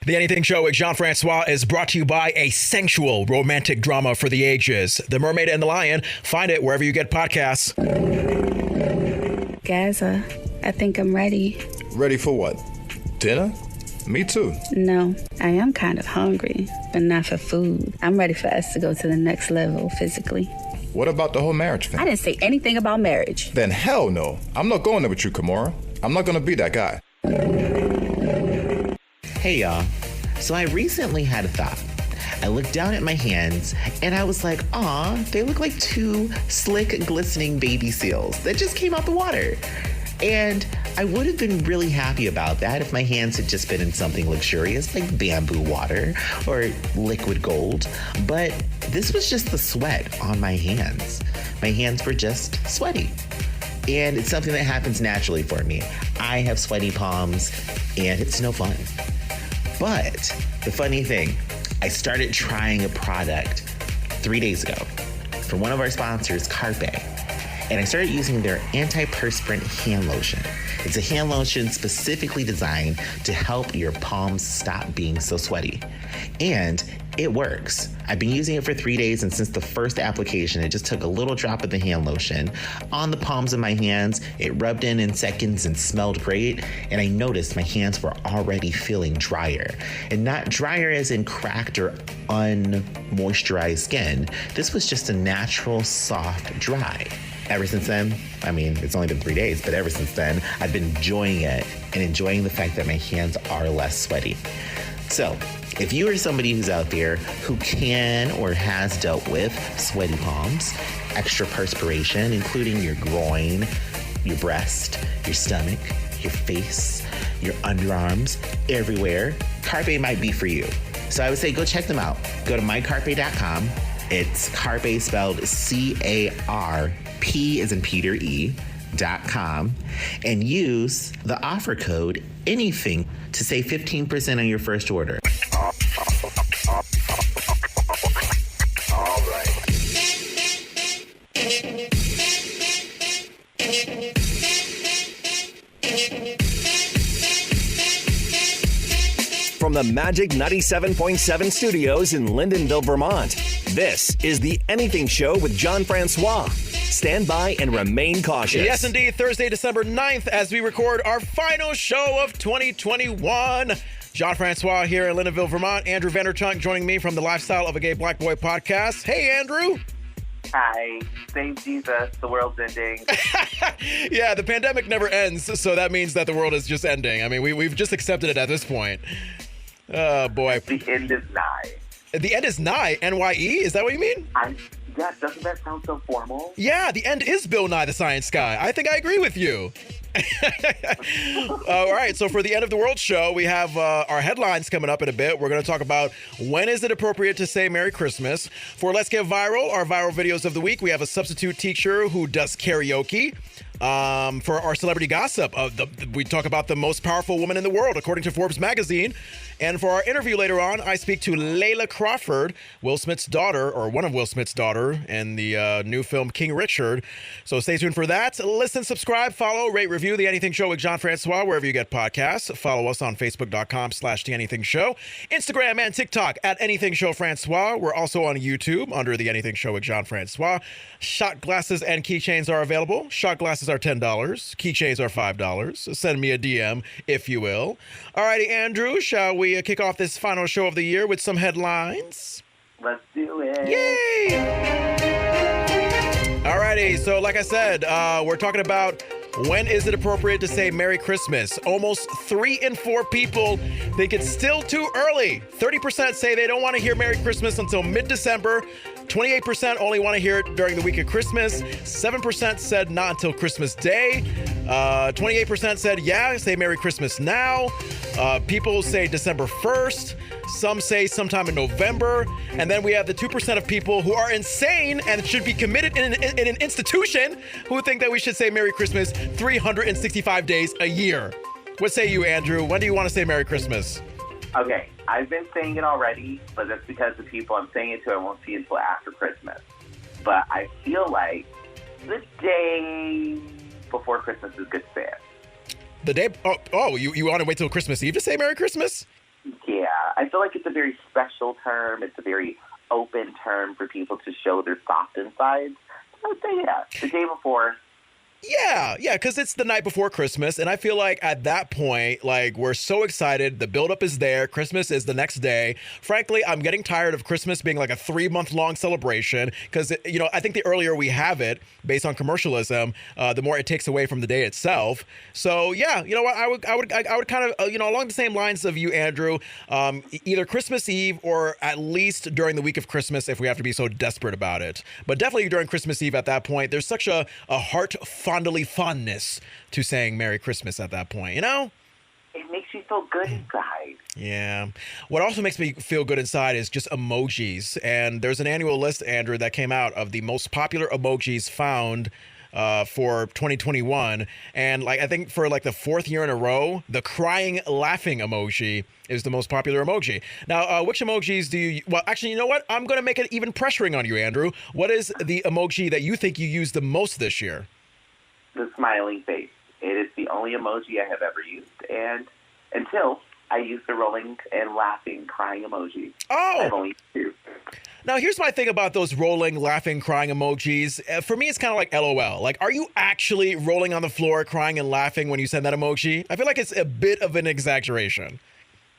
The Anything Show with Jean-Francois is brought to you by a sensual romantic drama for the ages. The Mermaid and the Lion. Find it wherever you get podcasts. Gaza, I think I'm ready. Ready for what? Dinner? Me too. No, I am kind of hungry, but not for food. I'm ready for us to go to the next level physically. What about the whole marriage thing? I didn't say anything about marriage. Then hell no. I'm not going there with you, Kimura. I'm not going to be that guy. Hey y'all, so I recently had a thought. I looked down at my hands and I was like, aw, they look like two slick, glistening baby seals that just came out the water. And I would have been really happy about that if my hands had just been in something luxurious like bamboo water or liquid gold. But this was just the sweat on my hands. My hands were just sweaty. And it's something that happens naturally for me. I have sweaty palms and it's no fun. But the funny thing, I started trying a product 3 days ago from one of our sponsors, Carpe. And I started using their antiperspirant hand lotion. It's a hand lotion specifically designed to help your palms stop being so sweaty. And it works. I've been using it for 3 days, and since the first application, it just took a little drop of the hand lotion on the palms of my hands. It rubbed in seconds and smelled great, and I noticed my hands were already feeling drier. And not drier as in cracked or unmoisturized skin. This was just a natural, soft dry. Ever since then, I mean, it's only been 3 days, but ever since then, I've been enjoying it and enjoying the fact that my hands are less sweaty. So, if you are somebody who's out there who can or has dealt with sweaty palms, extra perspiration, including your groin, your breast, your stomach, your face, your underarms, everywhere, Carpe might be for you. So I would say go check them out. Go to mycarpe.com. It's Carpe spelled C-A-R-P as in Peter E.com, and use the offer code ANYTHING to save 15% on your first order. From the Magic 97.7 studios in Lyndonville, Vermont, this is The Anything Show with Jean-Francois. Stand by and remain cautious. Yes, indeed. Thursday, December 9th, as we record our final show of 2021. Jean-Francois here in Lyndonville, Vermont. Andrew Vandertunt joining me from the Lifestyle of a Gay Black Boy podcast. Hey, Andrew. Hi. Save Jesus. The world's ending. Yeah, the pandemic never ends, so that means that the world is just ending. I mean, we've just accepted it at this point. Oh, boy. The end is nigh. The end is nigh. NYE? Is that what you mean? Yeah, doesn't that sound so formal? Yeah, the end is Bill Nye the Science Guy. I think I agree with you. All right, so for the End of the World show, we have our headlines coming up in a bit. We're going to talk about when is it appropriate to say Merry Christmas. For Let's Get Viral, our viral videos of the week, we have a substitute teacher who does karaoke. For our celebrity gossip, we talk about the most powerful woman in the world, according to Forbes magazine. And for our interview later on, I speak to Layla Crawford, Will Smith's daughter, or one of Will Smith's daughter, in the new film King Richard. So stay tuned for that. Listen, subscribe, follow, rate, review The Anything Show with Jean-Francois, wherever you get podcasts. Follow us on Facebook.com/The Anything Show, Instagram and TikTok at Anything Show Francois. We're also on YouTube under The Anything Show with Jean-Francois. Shot glasses and keychains are available. Shot glasses are $10. Keychains are $5. Send me a DM, if you will. All righty, Andrew, shall we kick off this final show of the year with some headlines? Let's do it. Yay! All righty, so like I said, we're talking about when is it appropriate to say Merry Christmas. Almost 3 in 4 people think it's still too early. 30% say they don't want to hear Merry Christmas until mid-December. 28% only want to hear it during the week of Christmas. 7% said not until Christmas Day. 28% said, yeah, say Merry Christmas now. People say December 1st. Some say sometime in November. And then we have the 2% of people who are insane and should be committed in an institution who think that we should say Merry Christmas 365 days a year. What say you, Andrew? When do you want to say Merry Christmas? Okay, I've been saying it already, but that's because the people I'm saying it to I won't see until after Christmas. But I feel like the day before Christmas is good to say it. The day, you want to wait till Christmas Eve to say Merry Christmas? Yeah, I feel like it's a very special term. It's a very open term for people to show their soft insides. I would say, yeah, the day before. Yeah, because it's the night before Christmas, and I feel like at that point, like, we're so excited, the buildup is there, Christmas is the next day. Frankly, I'm getting tired of Christmas being like a 3-month-long celebration, because, you know, I think the earlier we have it, based on commercialism, the more it takes away from the day itself. So, yeah, you know what, I would kind of, you know, along the same lines of you, Andrew, either Christmas Eve or at least during the week of Christmas if we have to be so desperate about it. But definitely during Christmas Eve at that point, there's such a fondness to saying Merry Christmas at that point, you know? It makes you feel good inside. Yeah. What also makes me feel good inside is just emojis. And there's an annual list, Andrew, that came out of the most popular emojis found for 2021. And like, I think for like the 4th year in a row, the crying laughing emoji is the most popular emoji. Now, which emojis do you, well, actually, you know what? I'm going to make it even pressuring on you, Andrew. What is the emoji that you think you used the most this year? The smiling face. It is the only emoji I have ever used, and until I used the rolling and laughing, crying emoji. Oh! I've only used 2. Now, here's my thing about those rolling, laughing, crying emojis. For me, it's kind of like LOL. Like, are you actually rolling on the floor, crying and laughing when you send that emoji? I feel like it's a bit of an exaggeration.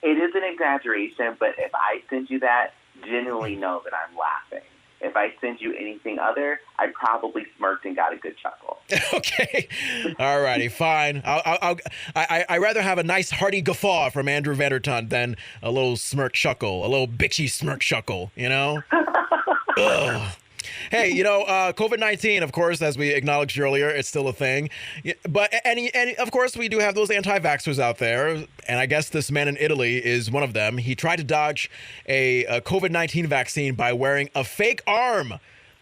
It is an exaggeration, but if I send you that, genuinely know that I'm laughing. If I send you anything other, I probably smirked and got a good chuckle. Okay. All righty, fine. I'd rather have a nice hearty guffaw from Andrew Vandertunt than a little smirk chuckle, a little bitchy smirk chuckle, you know? Ugh. Hey, you know, COVID-19, of course, as we acknowledged earlier, it's still a thing. But, and of course, we do have those anti-vaxxers out there. And I guess this man in Italy is one of them. He tried to dodge a COVID-19 vaccine by wearing a fake arm.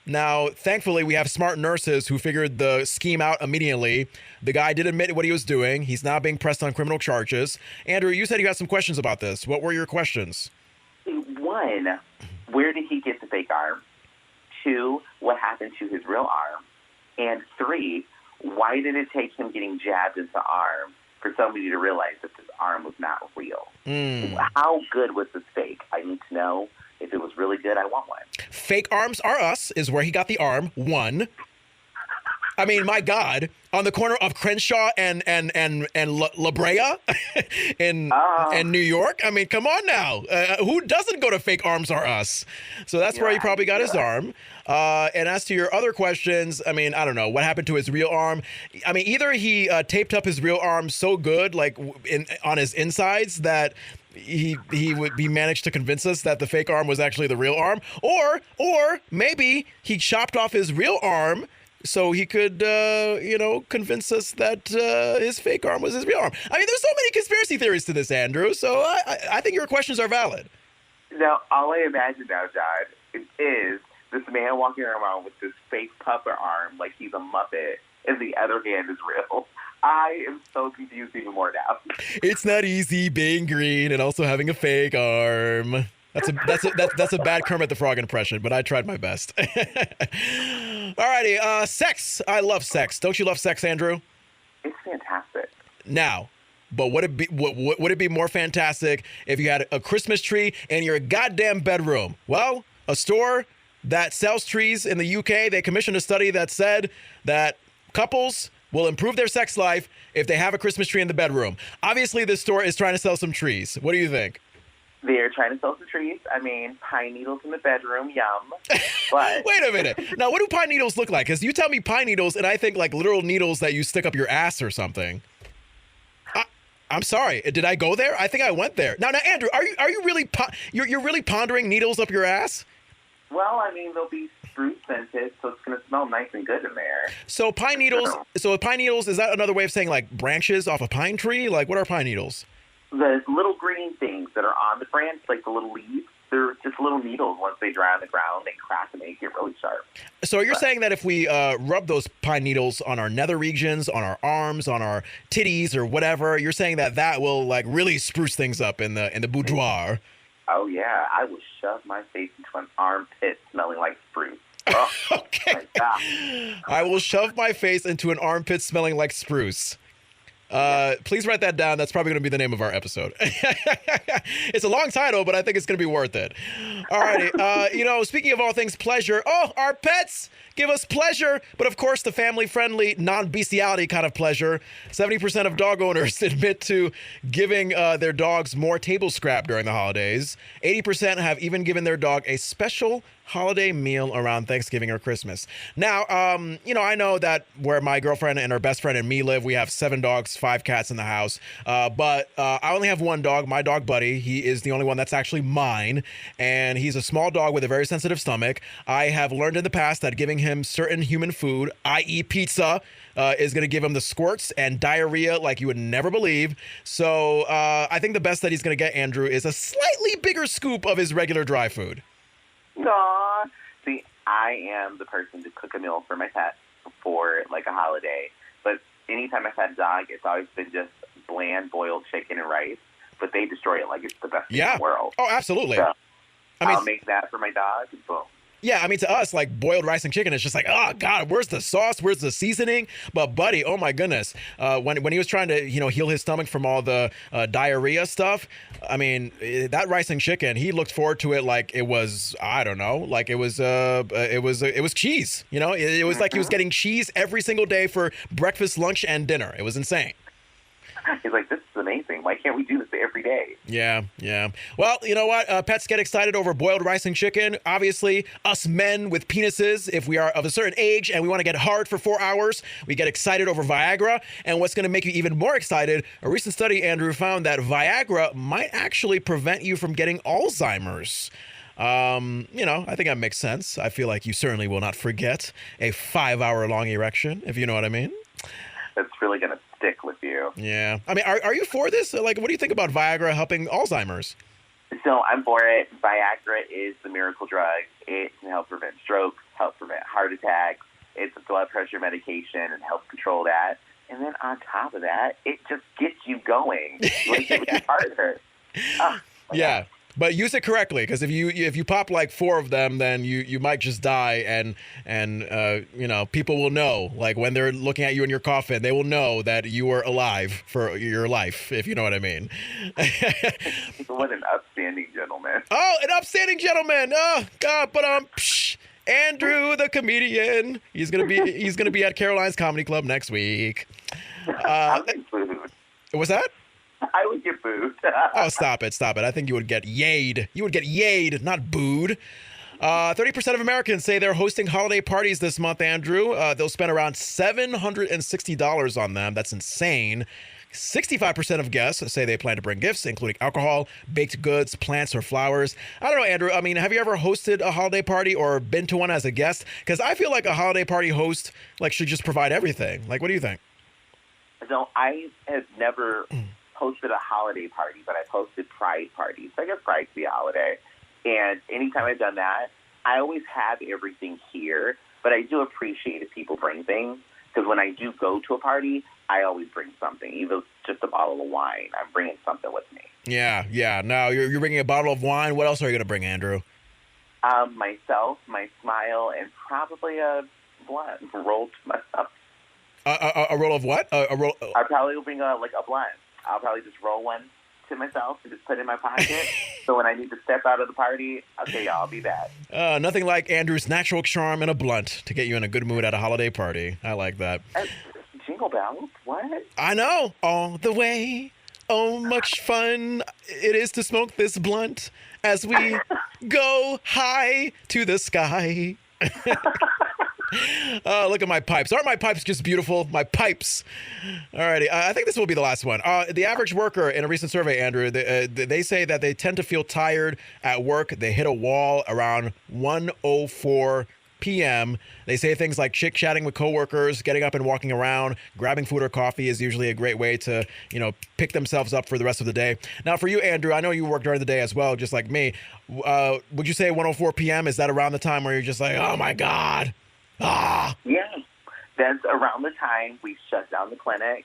Now, thankfully, we have smart nurses who figured the scheme out immediately. The guy did admit what he was doing. He's now being pressed on criminal charges. Andrew, you said you had some questions about this. What were your questions? 1, where did he get the fake arm? 2, what happened to his real arm? And 3, why did it take him getting jabbed into the arm for somebody to realize that this arm was not real? How good was this fake? I need to know. If it was really good, I want one. Fake arms are us is where he got the arm. 1. I mean, my God, on the corner of Crenshaw and La Brea in New York. I mean, come on now. Who doesn't go to Fake Arms Are Us? So that's where he probably got his arm. And as to your other questions, I mean, I don't know. What happened to his real arm? I mean, either he taped up his real arm so good, like on his insides, that he managed to convince us that the fake arm was actually the real arm, or maybe he chopped off his real arm so he could, convince us that his fake arm was his real arm. I mean, there's so many conspiracy theories to this, Andrew, so I think your questions are valid. Now, all I imagine now, John, is this man walking around with this fake puppet arm like he's a Muppet, and the other hand is real. I am so confused even more now. It's not easy being green and also having a fake arm. That's a bad Kermit the Frog impression, but I tried my best. Alrighty, sex. I love sex. Don't you love sex, Andrew? It's fantastic. Now, but would it be more fantastic if you had a Christmas tree in your goddamn bedroom? Well, a store that sells trees in the UK, they commissioned a study that said that couples will improve their sex life if they have a Christmas tree in the bedroom. Obviously, this store is trying to sell some trees. What do you think? They're trying to sell some trees. I mean, pine needles in the bedroom, yum. But wait a minute. Now, what do pine needles look like? Because you tell me pine needles, and I think like literal needles that you stick up your ass or something. I'm sorry. Did I go there? I think I went there. Now, Andrew, are you really you're really pondering needles up your ass? Well, I mean, they'll be spruce scented, so it's going to smell nice and good in there. So pine needles. So pine needles, is that another way of saying like branches off a pine tree? Like, what are pine needles? The little green things that are on the branch, like the little leaves, they're just little needles. Once they dry on the ground, they crack and they get really sharp. So you're saying that if we rub those pine needles on our nether regions, on our arms, on our titties or whatever, you're saying that will like really spruce things up in the boudoir? Oh, yeah. I will shove my face into an armpit smelling like spruce. Oh, okay. My God. I will shove my face into an armpit smelling like spruce. Please write that down. That's probably going to be the name of our episode. It's a long title, but I think it's going to be worth it. All righty. Speaking of all things pleasure, our pets give us pleasure, but of course the family-friendly, non-bestiality kind of pleasure. 70% of dog owners admit to giving their dogs more table scrap during the holidays. 80% have even given their dog a special holiday meal around Thanksgiving or Christmas. Now, I know that where my girlfriend and her best friend and me live, we have 7 dogs, 5 cats in the house. But I only have one dog, my dog Buddy. He is the only one that's actually mine. And he's a small dog with a very sensitive stomach. I have learned in the past that giving him certain human food, i.e. pizza, is going to give him the squirts and diarrhea like you would never believe. So I think the best that he's going to get, Andrew, is a slightly bigger scoop of his regular dry food. Aw. See, I am the person to cook a meal for my pet for like a holiday. But anytime I've had a dog, it's always been just bland boiled chicken and rice. But they destroy it like it's the best thing in the world. Oh, absolutely. So I'll make that for my dog. Boom. Yeah, I mean, to us, like boiled rice and chicken, it's just like, oh God, where's the sauce? Where's the seasoning? But Buddy, oh my goodness, when he was trying to heal his stomach from all the diarrhea stuff, I mean, that rice and chicken, he looked forward to it like it was, I don't know, like it was cheese. It was like he was getting cheese every single day for breakfast, lunch, and dinner. It was insane. He's like, this is amazing. Why can't we do this every day? Yeah. Well, you know what? Pets get excited over boiled rice and chicken. Obviously, us men with penises, if we are of a certain age and we want to get hard for 4 hours, we get excited over Viagra. And what's going to make you even more excited, a recent study, Andrew, found that Viagra might actually prevent you from getting Alzheimer's. I think that makes sense. I feel like you certainly will not forget a 5-hour-long erection, if you know what I mean. That's really going to stick with you. Yeah. I mean, are you for this? Like, what do you think about Viagra helping Alzheimer's? So I'm for it. Viagra is the miracle drug. It can help prevent strokes, help prevent heart attacks. It's a blood pressure medication and helps control that. And then on top of that, it just gets you going. Like it gets harder. Yeah. But use it correctly, because if you pop like 4 of them, then you might just die, and people will know, like when they're looking at you in your coffin, they will know that you were alive for your life, if you know what I mean. What an upstanding gentleman! Oh, an upstanding gentleman! Oh God, but Andrew the comedian, he's gonna be at Caroline's Comedy Club next week. What's that? I would get booed. Oh, stop it. I think you would get yayed. You would get yayed, not booed. 30% of Americans say they're hosting holiday parties this month, Andrew. They'll spend around $760 on them. That's insane. 65% of guests say they plan to bring gifts, including alcohol, baked goods, plants, or flowers. I don't know, Andrew. I mean, have you ever hosted a holiday party or been to one as a guest? Because I feel like a holiday party host should just provide everything. Like, what do you think? So I have never hosted a holiday party, but I've hosted pride parties. I guess pride's the holiday. And anytime I've done that, I always have everything here, but I do appreciate if people bring things, because when I do go to a party, I always bring something, even if it's just a bottle of wine. I'm bringing something with me. Yeah. Now, you're bringing a bottle of wine. What else are you going to bring, Andrew? Myself, my smile, and probably a blunt rolled to myself. A roll of what? A roll. I probably will bring a blunt. I'll probably just roll one to myself and just put it in my pocket. So when I need to step out of the party, okay, I'll be back. Nothing like Andrew's natural charm and a blunt to get you in a good mood at a holiday party. I like that. Jingle bells? What? I know. All the way. Oh, much fun it is to smoke this blunt as we go high to the sky. Look at my pipes. Aren't my pipes just beautiful? My pipes. Alrighty. I think this will be the last one. The average worker in a recent survey, Andrew, they say that they tend to feel tired at work. They hit a wall around 1:04 p.m. They say things like chit-chatting with coworkers, getting up and walking around, grabbing food or coffee is usually a great way to, pick themselves up for the rest of the day. Now, for you, Andrew, I know you work during the day as well, just like me. Would you say 1:04 p.m.? Is that around the time where you're just like, oh my God? Yeah, that's around the time we shut down the clinic,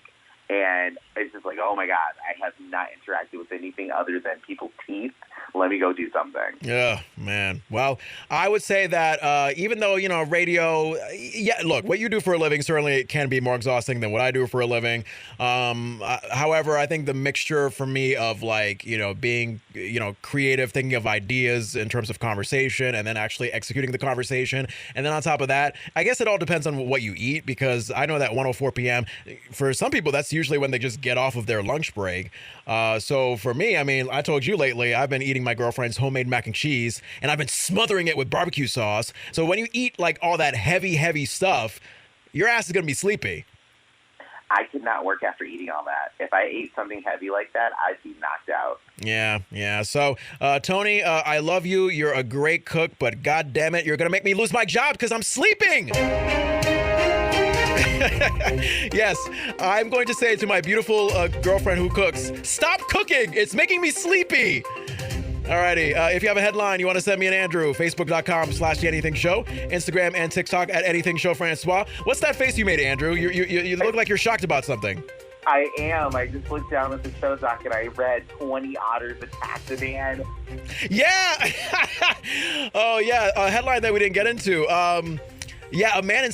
and it's just like, oh my God, I have not interacted with anything other than people's teeth. let me go do something. Yeah, man. Well, I would say that even though, radio, look, what you do for a living certainly can be more exhausting than what I do for a living. However, I think the mixture for me of being, creative, thinking of ideas in terms of conversation and then actually executing the conversation. And then on top of that, I guess it all depends on what you eat, because I know that 1:04 p.m. for some people, that's usually when they just get off of their lunch break. So for me, I told you lately, I've been eating my girlfriend's homemade mac and cheese, and I've been smothering it with barbecue sauce. So when you eat all that heavy stuff, your ass is going to be sleepy. I could not work after eating all that. If I ate something heavy like that, I'd be knocked out. Yeah. So, Tony, I love you. You're a great cook, but God damn it, you're going to make me lose my job because I'm sleeping. Yes, I'm going to say to my beautiful girlfriend who cooks, stop cooking. It's making me sleepy. Alrighty, if you have a headline you want to send me an Andrew, facebook.com/theanythingshow, Instagram and TikTok at anythingshowfrancois. What's that face you made, Andrew? You look like you're shocked about something. I am. I just looked down at the show doc and I read 20 otters attacked a man. Yeah. Oh, yeah, a headline that we didn't get into. Yeah, a man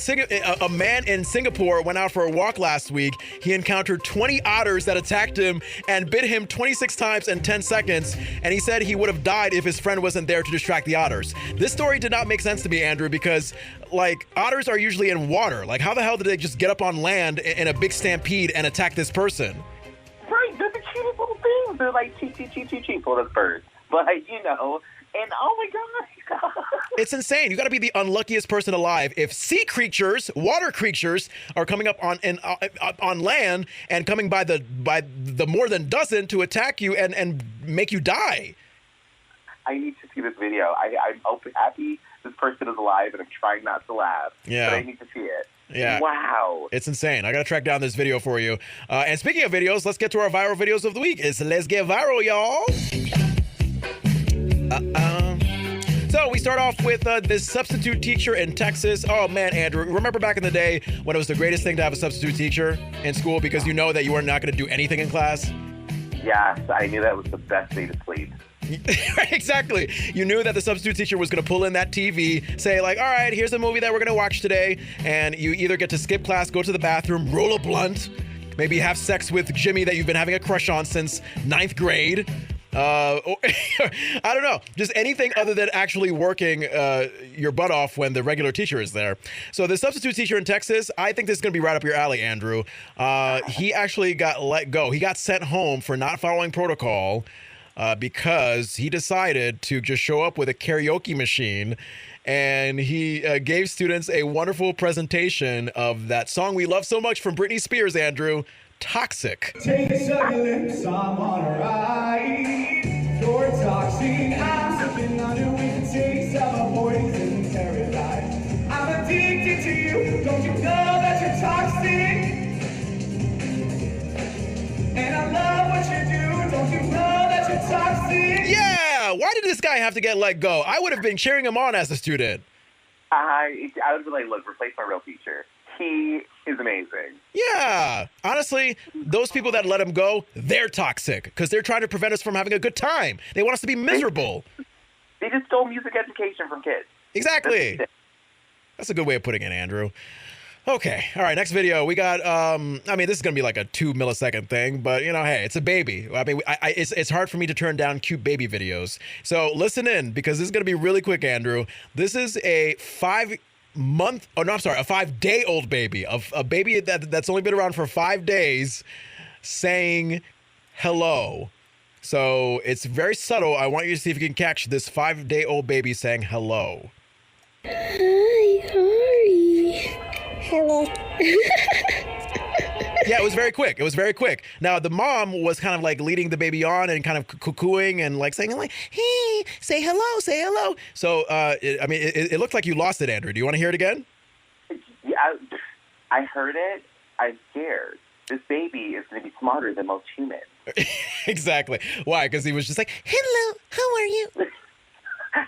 in Singapore went out for a walk last week. He encountered 20 otters that attacked him and bit him 26 times in 10 seconds. And he said he would have died if his friend wasn't there to distract the otters. This story did not make sense to me, Andrew, because otters are usually in water. How the hell did they just get up on land in a big stampede and attack this person? Right, they're the cutest little things. They're like cheep for the birds. But, and oh my God. It's insane. You got to be the unluckiest person alive if sea creatures, water creatures, are coming up on land and coming by the more than dozen to attack you and make you die. I need to see this video. I'm happy this person is alive, and I'm trying not to laugh. Yeah. But I need to see it. Yeah. Wow. It's insane. I got to track down this video for you. And speaking of videos, let's get to our viral videos of the week. Let's get viral, y'all. So we start off with this substitute teacher in Texas. Oh, man, Andrew, remember back in the day when it was the greatest thing to have a substitute teacher in school because you know that you were not going to do anything in class? Yes, I knew that was the best day to sleep. Exactly. You knew that the substitute teacher was going to pull in that TV, say all right, here's a movie that we're going to watch today. And you either get to skip class, go to the bathroom, roll a blunt, maybe have sex with Jimmy that you've been having a crush on since 9th grade. I don't know, just anything other than actually working your butt off when the regular teacher is there. So the substitute teacher in Texas, I think this is going to be right up your alley, Andrew. He actually got let go. He got sent home for not following protocol because he decided to just show up with a karaoke machine. And he gave students a wonderful presentation of that song we love so much from Britney Spears, Andrew, Toxic. Take a shot, your lips, I'm on a ride. You're toxic, I'm slipping under with the taste of a poison paradise. I'm addicted to you, don't you know that you're toxic? And I love what you do, don't you know that you're toxic? Yeah, why did this guy have to get let go? I would have been cheering him on as a student. I would be like, look, replace my real teacher. He is amazing. Yeah. Honestly, those people that let him go, they're toxic because they're trying to prevent us from having a good time. They want us to be miserable. They just stole music education from kids. Exactly. That's a good way of putting it, Andrew. Okay. All right. Next video. We got, this is going to be like a 2 millisecond thing, but hey, it's a baby. It's hard for me to turn down cute baby videos. So listen in because this is going to be really quick, Andrew. This is a 5-day-old baby, a baby that's only been around for 5 days saying hello. So it's very subtle. I want you to see if you can catch this 5-day-old baby saying hello. Hi, how are you? Hello. Yeah, it was very quick. Now, the mom was kind of leading the baby on and kind of cuckooing and saying hey, say hello. So, it looked like you lost it, Andrew. Do you want to hear it again? Yeah, I heard it. I'm scared. This baby is going to be smarter than most humans. Exactly. Why? Because he was just like, hello, how are you?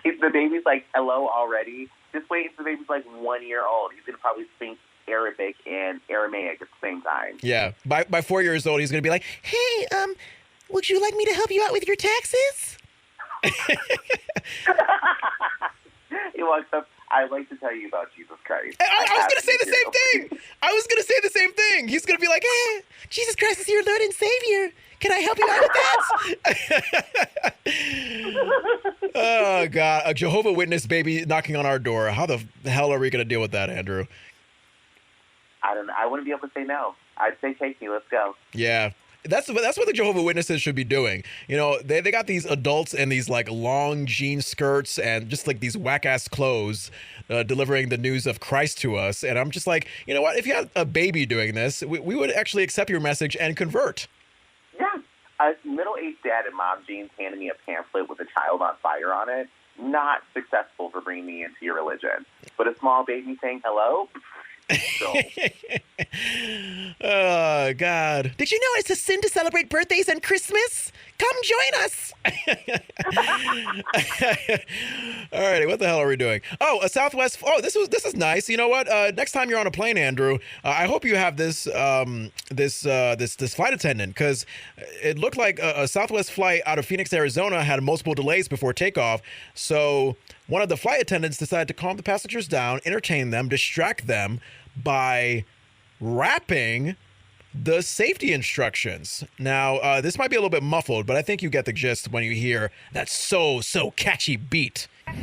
If the baby's like, hello already, just wait until the baby's 1 year old. He's going to probably speak Arabic and Aramaic at the same time. Yeah. By 4 years old, he's going to be like, hey, would you like me to help you out with your taxes? He walks up. I'd like to tell you about Jesus Christ. I was going to say the same thing. I was going to say the same thing. He's going to be like, hey, Jesus Christ is your Lord and Savior. Can I help you out with that? Oh, God. A Jehovah's Witness baby knocking on our door. How the hell are we going to deal with that, Andrew? I don't know. I wouldn't be able to say no. I'd say, take me. Let's go. Yeah. That's what the Jehovah's Witnesses should be doing. You know, they got these adults in these like long jean skirts and just like these whack ass clothes delivering the news of Christ to us. And I'm just like, you know what? If you had a baby doing this, we would actually accept your message and convert. Yeah. A middle-aged dad in mom jeans handing me a pamphlet with a child on fire on it, not successful for bringing me into your religion. But a small baby saying hello? So. Oh, God. Did you know it's a sin to celebrate birthdays and Christmas? Come join us. All right, what the hell are we doing? Oh, a Southwest. Oh, this is nice. You know what? Next time you're on a plane, Andrew, I hope you have this flight attendant, because it looked like a Southwest flight out of Phoenix, Arizona had multiple delays before takeoff. So one of the flight attendants decided to calm the passengers down, entertain them, distract them by rapping the safety instructions. Now, this might be a little bit muffled, but I think you get the gist when you hear that so catchy beat. My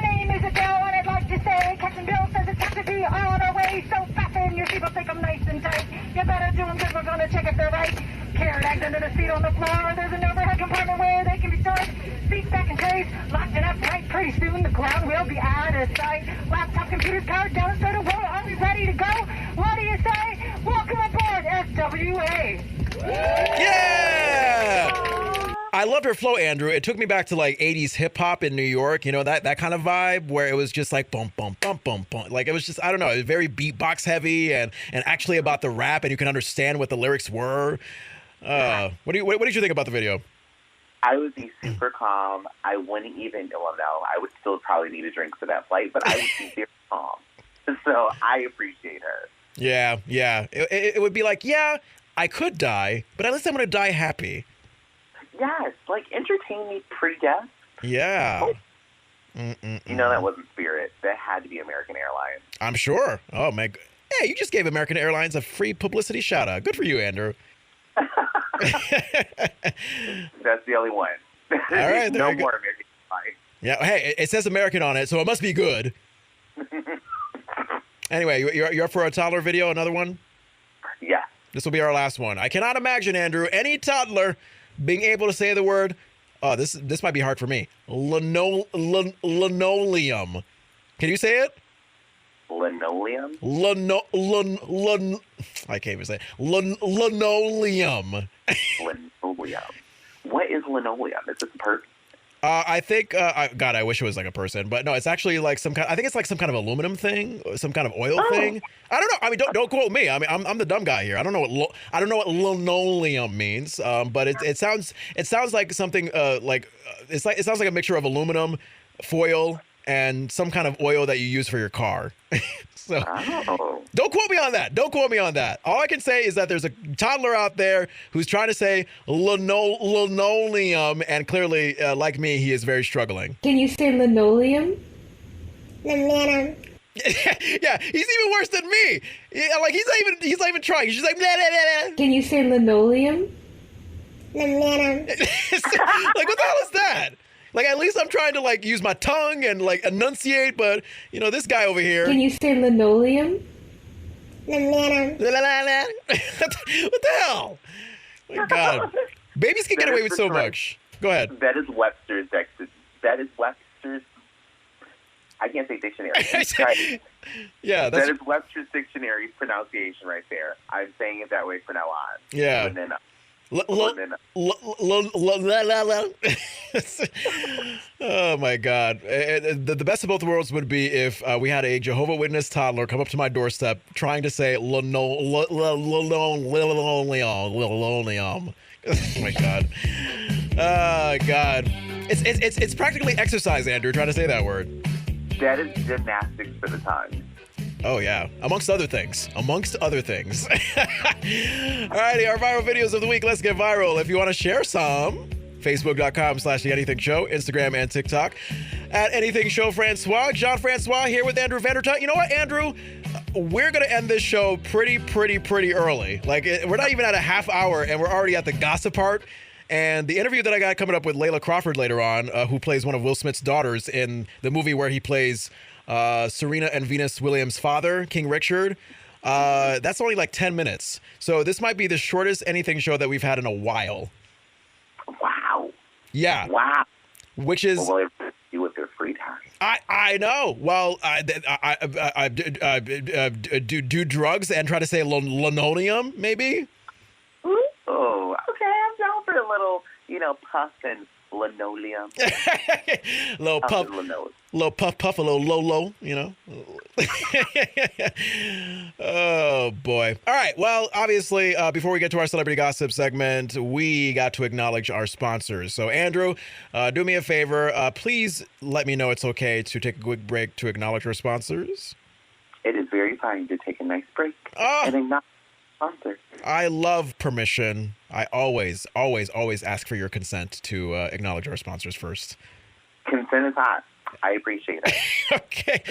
name is Adele, and I'd like to say Captain Bill says it's got to be on our way. So fasten your seatbelt, take them nice and tight. You better do them because we're going to check if they're right. Carrot eggs under the seat on the floor. There's an overhead compartment where they can be stored. Seats back in trays, locked and upright. Pretty soon the ground will be out of sight. Laptop computers powered down, so to roll. Are we ready to go? What do you say? Welcome aboard, SWA. Yeah! I loved her flow, Andrew. It took me back to like 80s hip hop in New York, you know, that kind of vibe where it was just like bum, bum, bum, bum, bum. Like it was just, I don't know, it was very beatbox heavy and actually about the rap, and you can understand what the lyrics were. What did you think about the video? I would be super calm. I wouldn't even, well, no, I would still probably need a drink for that flight, but I would be very calm. So I appreciate her. Yeah. It would be like, yeah, I could die, but at least I'm going to die happy. Yes, like entertain me pre-death. Yeah. Oh. You know that wasn't Spirit. That had to be American Airlines. I'm sure. Oh, my God. Hey, you just gave American Airlines a free publicity shout-out. Good for you, Andrew. That's the only one. All right, no more American Airlines. Yeah, hey, it says American on it, so it must be good. Anyway, you're up for a toddler video, another one? Yeah. This will be our last one. I cannot imagine, Andrew, any toddler being able to say the word, oh, this might be hard for me, linoleum. Can you say it? Linoleum? I can't even say it. Linoleum. Linoleum. What is linoleum? Is it a person? I think, God, I wish it was like a person, but no, it's actually like I think it's like some kind of aluminum thing, some kind of oil thing. I don't know. I mean, don't quote me. I mean, I'm the dumb guy here. I don't know what linoleum means. But it sounds like something it sounds like a mixture of aluminum, foil, and some kind of oil that you use for your car. So don't quote me on that. Don't quote me on that. All I can say is that there's a toddler out there who's trying to say linoleum, and clearly, like me, he is very struggling. Can you say linoleum? Linoleum. Yeah, he's even worse than me. Yeah, like he's not even trying. He's just like blah, blah, blah. Can you say linoleum? Linoleum. Like what the hell is that? Like, at least I'm trying to, like, use my tongue and, like, enunciate, but, you know, this guy over here. Can you say linoleum? Linoleum. What the hell? My God. Babies can get away with so much. Go ahead. That is Webster's. I can't say dictionary. Yeah, that is Webster's dictionary's pronunciation right there. I'm saying it that way from now on. Yeah. And then, oh my God. The best of both worlds would be if we had a Jehovah's Witness toddler come up to my doorstep trying to say linoleum. Oh my God. God. It's practically exercise, Andrew, trying to say that word. That is gymnastics for the tongue. Oh, yeah. Amongst other things. Amongst other things. Alrighty, our viral videos of the week. Let's get viral. If you want to share some, Facebook.com/The Anything Show, Instagram and TikTok at Anything Show Francois. John Francois here with Andrew Vandertunt. You know what, Andrew? We're going to end this show pretty early. Like, we're not even at a half hour, and we're already at the gossip part. And the interview that I got coming up with Layla Crawford later on, who plays one of Will Smith's daughters in the movie where he plays Serena and Venus Williams' father, King Richard. That's only like 10 minutes. So this might be the shortest Anything Show that we've had in a while. Wow. Yeah. Wow. Which is... Well, you with their free time. I know. Well, do drugs and try to say linoleum, maybe? Oh, okay. I'm down for a little, puff and linoleum. Little puff, a little low, Oh, boy. All right. Well, obviously, before we get to our celebrity gossip segment, we got to acknowledge our sponsors. So, Andrew, do me a favor. Please let me know it's okay to take a quick break to acknowledge our sponsors. It is very fine to take a nice break and acknowledge sponsor. I love permission. I always ask for your consent to acknowledge our sponsors first. Consent is hot. I appreciate it. Okay.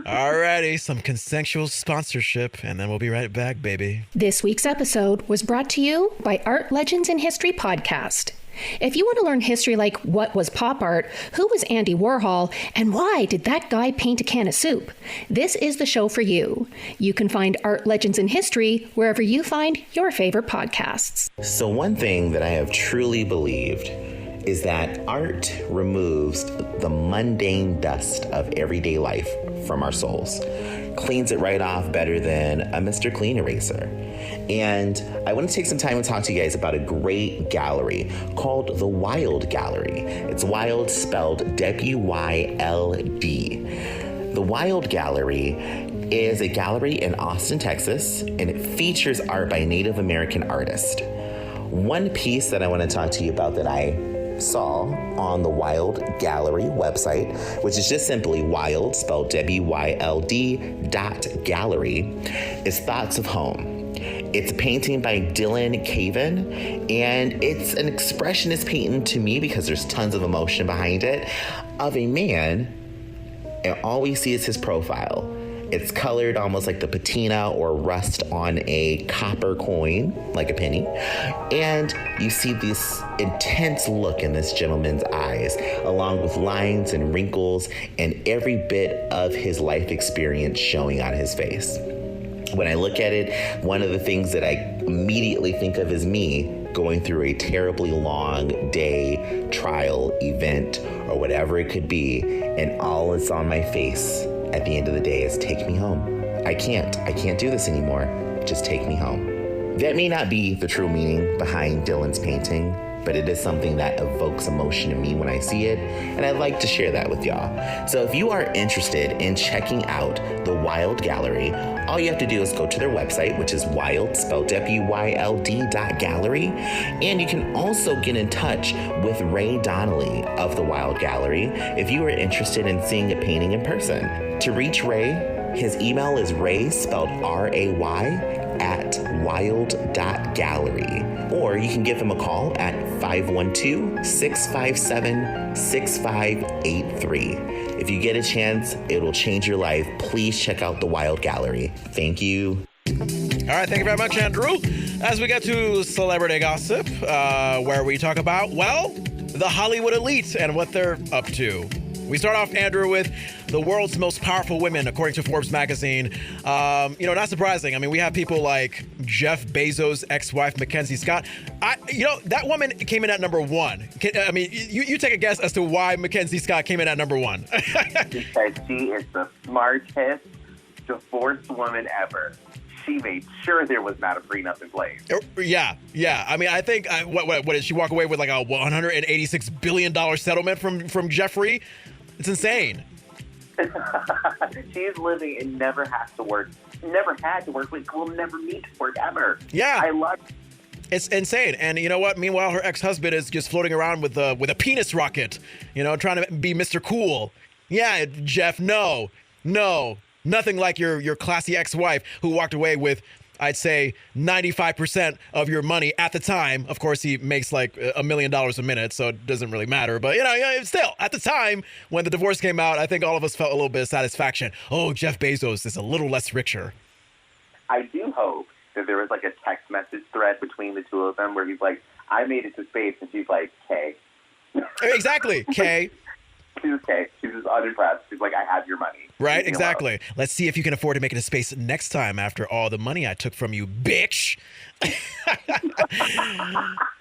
Alrighty. Some consensual sponsorship, and then we'll be right back, baby. This week's episode was brought to you by Art Legends in History Podcast. If you want to learn history like what was pop art, who was Andy Warhol, and why did that guy paint a can of soup, this is the show for you. You can find Art Legends in History wherever you find your favorite podcasts. So one thing that I have truly believed is that art removes the mundane dust of everyday life from our souls. Cleans it right off better than a Mr. Clean eraser. And I want to take some time and talk to you guys about a great gallery called the WYLD Gallery. It's WYLD spelled W-Y-L-D. The WYLD Gallery is a gallery in Austin, Texas, and it features art by Native American artists. One piece that I want to talk to you about that I saw on the WYLD Gallery website, which is just simply WYLD, spelled WYLD.gallery, is Thoughts of Home. It's a painting by Dylan Caven, and it's an expressionist painting to me because there's tons of emotion behind it, of a man, and all we see is his profile. It's colored almost like the patina or rust on a copper coin, like a penny. And you see this intense look in this gentleman's eyes, along with lines and wrinkles and every bit of his life experience showing on his face. When I look at it, one of the things that I immediately think of is me going through a terribly long day, trial, event, or whatever it could be, and all that's on my face at the end of the day is take me home. I can't do this anymore. Just take me home. That may not be the true meaning behind Dylan's painting, but it is something that evokes emotion in me when I see it, and I'd like to share that with y'all. So if you are interested in checking out the WYLD Gallery, all you have to do is go to their website, which is WYLD, spelled W-Y-L-D.gallery, and you can also get in touch with Ray Donnelly of the WYLD Gallery if you are interested in seeing a painting in person. To reach Ray, his email is ray, spelled R-A-Y, at wyld.gallery. Or you can give him a call at 512-657-6583. If you get a chance, it will change your life. Please check out the WYLD Gallery. Thank you. All right, thank you very much, Andrew. As we get to celebrity gossip, where we talk about, the Hollywood elite and what they're up to. We start off, Andrew, with the world's most powerful women, according to Forbes magazine. Not surprising. I mean, we have people like Jeff Bezos' ex-wife, Mackenzie Scott. That woman came in at number one. You take a guess as to why Mackenzie Scott came in at number one. Because she is the smartest divorced woman ever. She made sure there was not a prenup in place. Yeah. I mean, I think, what did she walk away with, like a $186 billion settlement from Jeffrey? It's insane. She's living and never has to work. Never had to work. We'll never need to work ever. Yeah. I love it. It's insane. And you know what? Meanwhile, her ex-husband is just floating around with a penis rocket, trying to be Mr. Cool. Yeah, Jeff, no. Nothing like your classy ex-wife who walked away with, I'd say, 95% of your money at the time. Of course, he makes like $1 million a minute, so it doesn't really matter. But, still, at the time when the divorce came out, I think all of us felt a little bit of satisfaction. Oh, Jeff Bezos is a little less richer. I do hope that there was like a text message thread between the two of them where he's like, I made it to space, and she's like, K. Exactly, K. She's okay. She's just unimpressed. She's like, I have your money. Right, exactly. Let's see if you can afford to make it to space next time after all the money I took from you, bitch.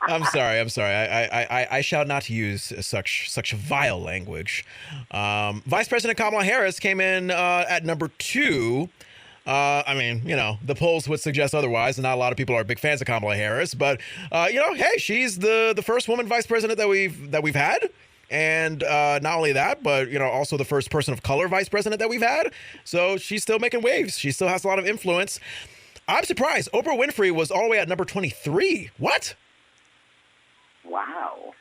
I'm sorry. I shall not use such vile language. Vice President Kamala Harris came in at number 2. The polls would suggest otherwise, and not a lot of people are big fans of Kamala Harris. But hey, she's the first woman vice president that we've had. And not only that, but, also the first person of color vice president that we've had. So she's still making waves. She still has a lot of influence. I'm surprised. Oprah Winfrey was all the way at number 23. What? Wow.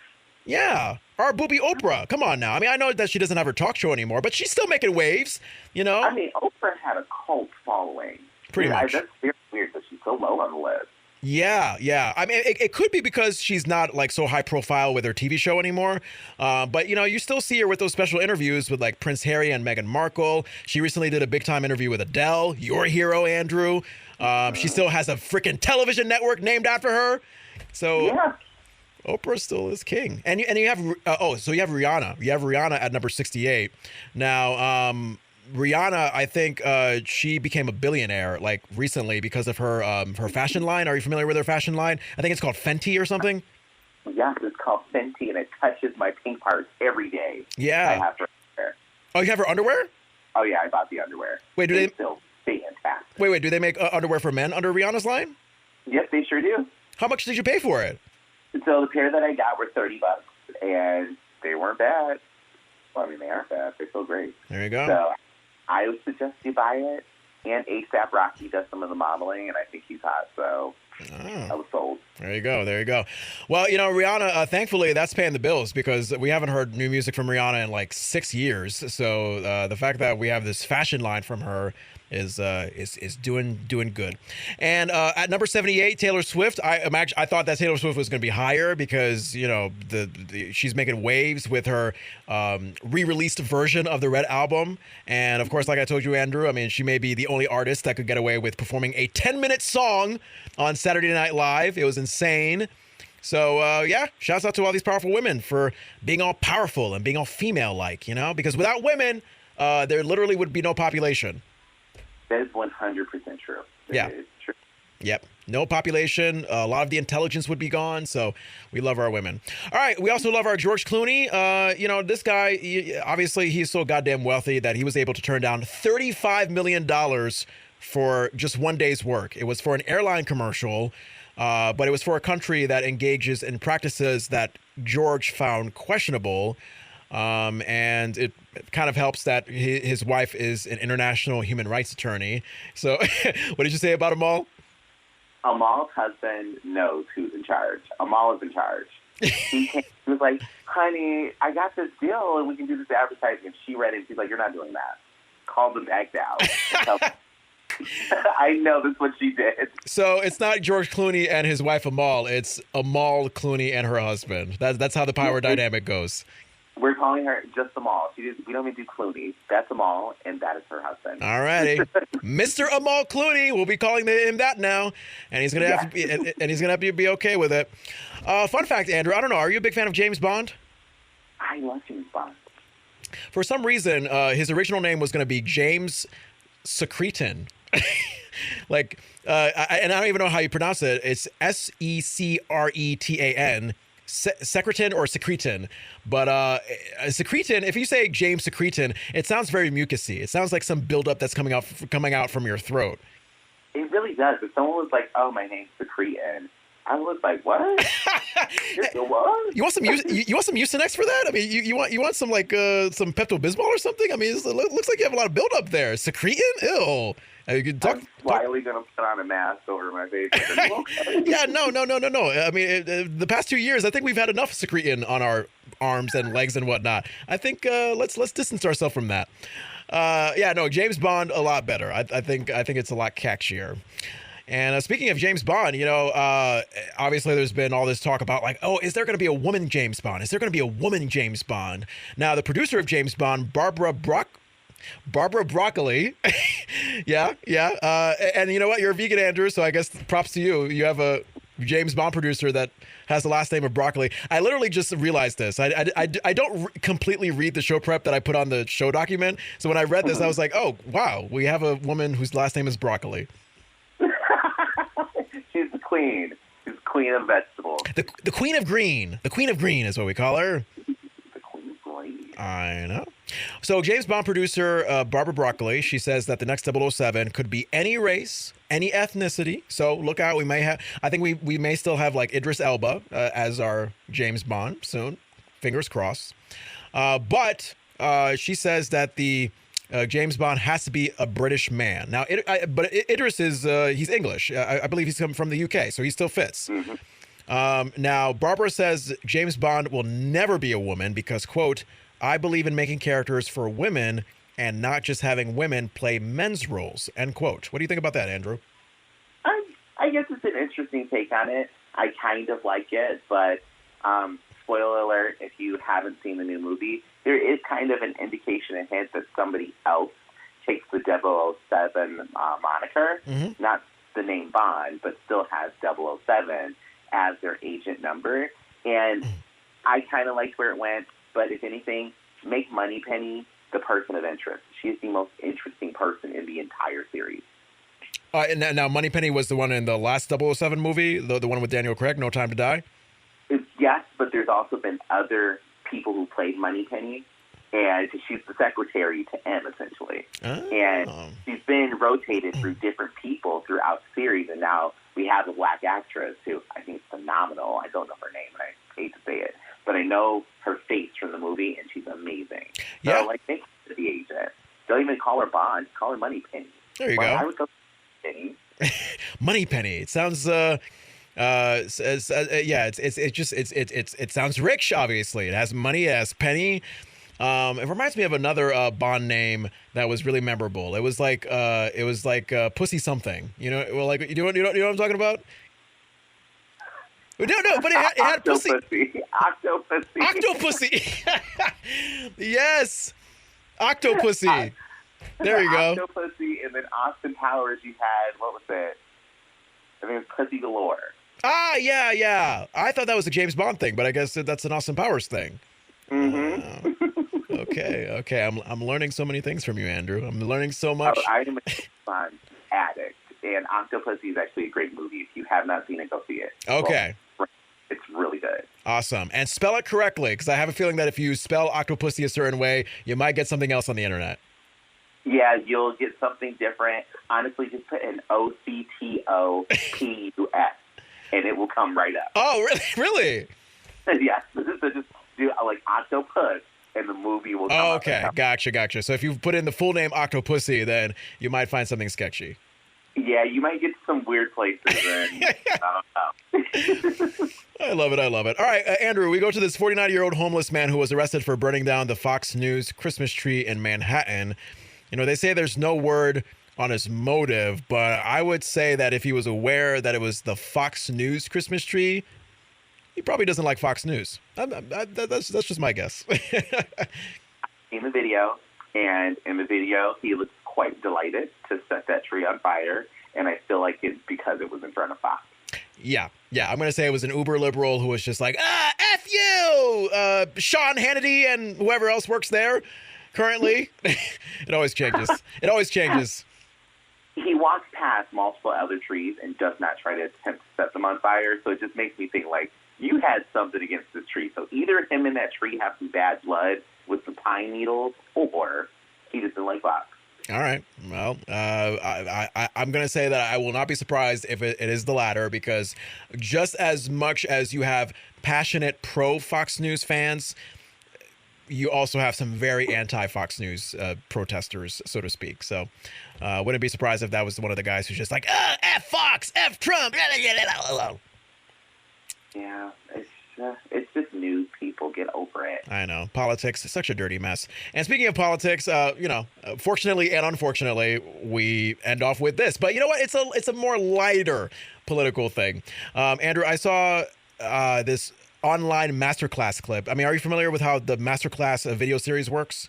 Yeah. Our booby Oprah. Come on now. I know that she doesn't have her talk show anymore, but she's still making waves, Oprah had a cult following. Pretty much. That's very weird that she's so low on the list. Yeah. It could be because she's not like so high profile with her TV show anymore. But you still see her with those special interviews with like Prince Harry and Meghan Markle. She recently did a big time interview with Adele, your hero, Andrew. She still has a freaking television network named after her. So yeah. Oprah still is king. And you have so you have Rihanna. You have Rihanna at number 68. Now, Rihanna, I think she became a billionaire like recently because of her fashion line. Are you familiar with her fashion line? I think it's called Fenty or something. Yes, it's called Fenty, and it touches my pink parts every day. Yeah. I have her underwear. Oh, you have her underwear? Oh yeah, I bought the underwear. Wait, do they still fantastic? Wait, do they make underwear for men under Rihanna's line? Yes, they sure do. How much did you pay for it? So the pair that I got were $30, and they weren't bad. Well, they aren't bad. They're still great. There you go. So I would suggest you buy it. And A$AP Rocky does some of the modeling, and I think he's hot. So I was sold. There you go. Well, Rihanna, thankfully, that's paying the bills because we haven't heard new music from Rihanna in like 6 years. So the fact that we have this fashion line from her is doing good. And at number 78, Taylor Swift. I thought that Taylor Swift was going to be higher because she's making waves with her re-released version of the Red Album. And of course, like I told you, Andrew, she may be the only artist that could get away with performing a 10-minute song on Saturday Night Live. It was insane. So, shouts out to all these powerful women for being all powerful and being all female-like, because without women, there literally would be no population. That is 100% true. Yeah. It's true. Yep. No population. A lot of the intelligence would be gone. So we love our women. All right. We also love our George Clooney. This guy, obviously, he's so goddamn wealthy that he was able to turn down $35 million for just one day's work. It was for an airline commercial, but it was for a country that engages in practices that George found questionable. And it kind of helps that his wife is an international human rights attorney. So what did you say about Amal? Amal's husband knows who's in charge. Amal is in charge. He was like, honey, I got this deal and we can do this advertising. And she read it and she's like, you're not doing that. Call them back down. I know that's what she did. So it's not George Clooney and his wife Amal. It's Amal Clooney and her husband. That's how the power dynamic goes. We're calling her just Amal. We don't even do Clooney. That's Amal, and that is her husband. All righty, Mr. Amal Clooney. We'll be calling him that now, and he's gonna have to be, and he's gonna have to be okay with it. Fun fact, Andrew. I don't know. Are you a big fan of James Bond? I love James Bond. For some reason, his original name was gonna be James Secretan. And I don't even know how you pronounce it. It's Secretan. Secretan or Secretan, but Secretan. If you say James Secretan, it sounds very mucusy. It sounds like some buildup that's coming out from your throat. It really does. If someone was like, "Oh, my name's Secretan," I was like, "What? What? You want some Mucinex for that? I mean, you want some some Pepto-Bismol or something? I mean, it looks like you have a lot of buildup there. Secretan? Ew. You can talk. I'm slyly gonna put on a mask over my face. Yeah, no. I mean, the past 2 years, I think we've had enough Secretan on our arms and legs and whatnot. I think let's distance ourselves from that. Yeah, no, James Bond a lot better. I think it's a lot catchier. And speaking of James Bond, obviously there's been all this talk about like, oh, is there going to be a woman James Bond? Is there going to be a woman James Bond? Now, the producer of James Bond, Barbara Broccoli. yeah. And you know what? You're a vegan, Andrew, so I guess props to you. You have a James Bond producer that has the last name of Broccoli. I literally just realized this. I don't completely read the show prep that I put on the show document. So when I read this, I was like, oh, wow, we have a woman whose last name is Broccoli. She's the queen. She's the queen of vegetables. The queen of green. The queen of green is what we call her. The queen of green. I know. So James Bond producer Barbara Broccoli, she says that the next 007 could be any race, any ethnicity. So look out. I think we may still have like Idris Elba as our James Bond soon. Fingers crossed. But she says that the James Bond has to be a British man. Now, but Idris is he's English. I believe he's come from the UK, so he still fits. Mm-hmm. Now, Barbara says James Bond will never be a woman because, quote, I believe in making characters for women and not just having women play men's roles, end quote. What do you think about that, Andrew? I guess it's an interesting take on it. I kind of like it, but spoiler alert, if you haven't seen the new movie, there is kind of an indication and hint that somebody else takes the 007 moniker, mm-hmm. not the name Bond, but still has 007 as their agent number. And I kind of liked where it went, but if anything, make Moneypenny the person of interest. She's the most interesting person in the entire series. And now Moneypenny was the one in the last 007 movie, the one with Daniel Craig, No Time to Die? Yes, but there's also been other people who played Moneypenny, and she's the secretary to M, essentially. Oh. And she's been rotated through different people throughout the series, and now we have a black actress who I think is phenomenal. I don't know her name, and I hate to say it, but I know her face from the movie, and she's amazing. Yeah. So, like, make her the agent. Don't even call her Bond. Call her Moneypenny. There you go. I would go Moneypenny. Moneypenny. It sounds it sounds rich. Obviously, it has money. It has penny. It reminds me of another Bond name that was really memorable. It was like Pussy something. You know, well, like you know what I'm talking about. No, but it had pussy. Octopussy. Yes, Octopussy. There you go. Octopussy, and then Austin Powers. You had, what was it? I think it's Pussy Galore. Ah, yeah. I thought that was a James Bond thing, but I guess that's an Austin Powers thing. Mm-hmm. Okay. I'm learning so many things from you, Andrew. I'm learning so much. I'm a James Bond addict, and Octopussy is actually a great movie. If you have not seen it, go see it. Okay. Well, it's really good. Awesome. And spell it correctly, because I have a feeling that if you spell Octopussy a certain way, you might get something else on the internet. Yeah, you'll get something different. Honestly, just put in OCTOPUS, and it will come right up. Oh, really? Yeah, so just do like octopus, and the movie will come up. Okay, gotcha. So if you put in the full name Octopussy, then you might find something sketchy. Yeah, you might get some weird places. And, I don't know. I love it. All right, Andrew, we go to this 49-year-old homeless man who was arrested for burning down the Fox News Christmas tree in Manhattan. You know, they say there's no word on his motive, but I would say that if he was aware that it was the Fox News Christmas tree, he probably doesn't like Fox News. That's just my guess. In the video, and in the video, he looks quite delighted to set that tree on fire, and I feel like it's because it was in front of Fox. Yeah. I'm going to say it was an uber liberal who was just like, F you, Sean Hannity and whoever else works there currently. It always changes. He walks past multiple other trees and does not try to attempt to set them on fire, so it just makes me think, like, you had something against this tree. So either him and that tree have some bad blood with some pine needles, or he just didn't like Fox. All right. Well, I'm going to say that I will not be surprised if it is the latter, because just as much as you have passionate pro-Fox News fans, you also have some very anti-Fox News protesters, so to speak. So wouldn't be surprised if that was one of the guys who's just like, F Fox, F Trump. Yeah, it's just news, people. Get over it. I know. Politics is such a dirty mess. And speaking of politics, fortunately and unfortunately, we end off with this. But you know what? It's a more lighter political thing. Andrew, I saw this online Masterclass clip. I mean, are you familiar with how the Masterclass video series works?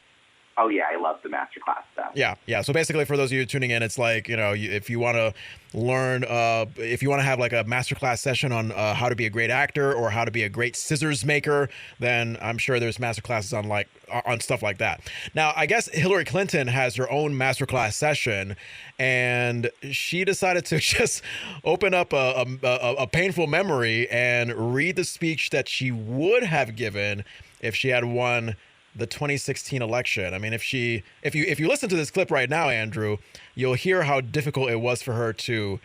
Oh, yeah, I love the Masterclass stuff. Yeah. So basically, for those of you tuning in, it's like, if you want to learn, if you want to have like a Masterclass session on how to be a great actor or how to be a great scissors maker, then I'm sure there's Masterclasses on stuff like that. Now, I guess Hillary Clinton has her own Masterclass session, and she decided to just open up a painful memory and read the speech that she would have given if she had won the 2016 election. I mean, if you listen to this clip right now, Andrew, you'll hear how difficult it was for her to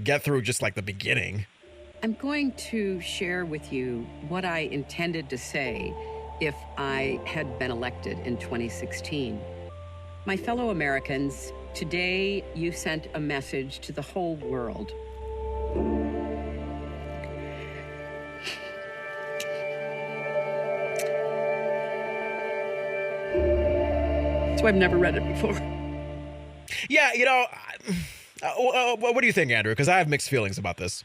get through just like the beginning. I'm going to share with you what I intended to say if I had been elected in 2016. My fellow Americans, today you sent a message to the whole world. So I've never read it before. Yeah, what do you think, Andrew? Because I have mixed feelings about this.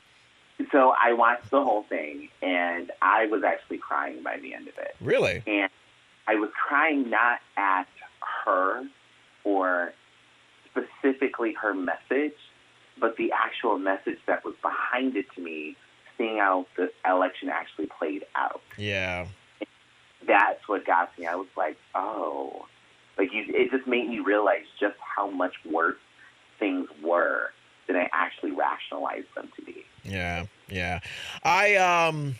So I watched the whole thing, and I was actually crying by the end of it. Really? And I was crying not at her or specifically her message, but the actual message that was behind it to me, seeing how the election actually played out. Yeah. That's what got me. I was like, oh. It just made me realize just how much worse things were than I actually rationalized them to be. Yeah. I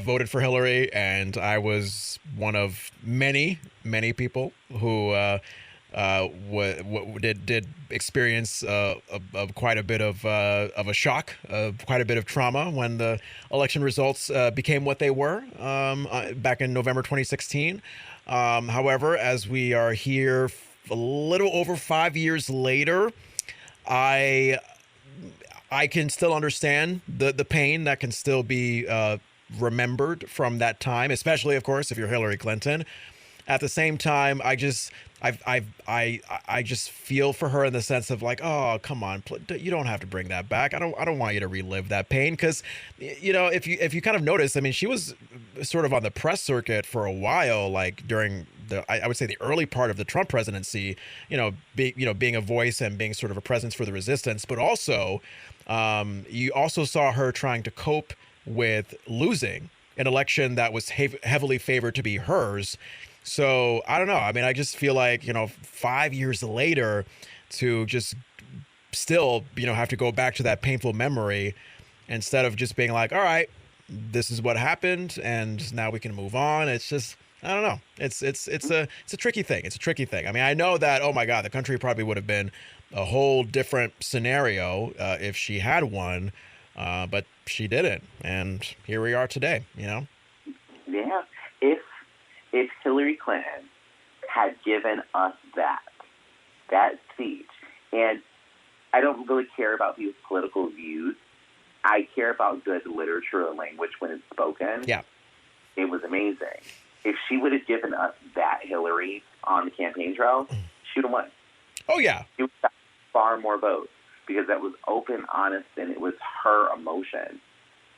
voted for Hillary, and I was one of many people who did experience quite a bit of a shock, quite a bit of trauma when the election results became what they were back in November 2016. However, as we are here a little over 5 years later, I can still understand the pain that can still be remembered from that time, especially, of course, if you're Hillary Clinton. At the same time, I just feel for her in the sense of like, oh, come on, you don't have to bring that back. I don't want you to relive that pain, because if you kind of notice, I mean, she was sort of on the press circuit for a while, like during I would say the early part of the Trump presidency, being a voice and being sort of a presence for the resistance, but also you also saw her trying to cope with losing an election that was heavily favored to be hers. So I don't know. I mean, I just feel like, 5 years later to just still, have to go back to that painful memory instead of just being like, all right, this is what happened and now we can move on. It's just, I don't know. It's a tricky thing. It's a tricky thing. I mean, I know that, oh my God, the country probably would have been a whole different scenario if she had won, but she didn't. And here we are today, Yeah. If Hillary Clinton had given us that speech, and I don't really care about people's political views, I care about good literature and language when it's spoken. Yeah. It was amazing. If she would have given us that Hillary on the campaign trail, she would have won. Oh, yeah. She would have far more votes because that was open, honest, and it was her emotion.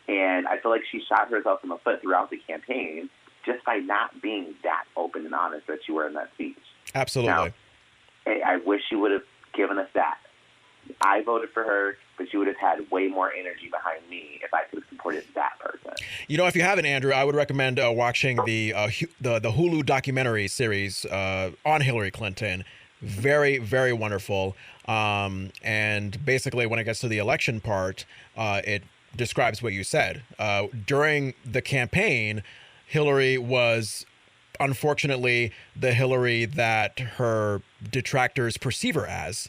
And I feel like she shot herself in the foot throughout the campaign just by not being that open and honest that you were in that speech. Absolutely. Now, I wish she would have given us that. I voted for her, but she would have had way more energy behind me if I could have supported that person. If you haven't, Andrew, I would recommend watching the Hulu documentary series on Hillary Clinton. Very, very wonderful. And basically, when it gets to the election part, it describes what you said. During the campaign, Hillary was, unfortunately, the Hillary that her detractors perceive her as,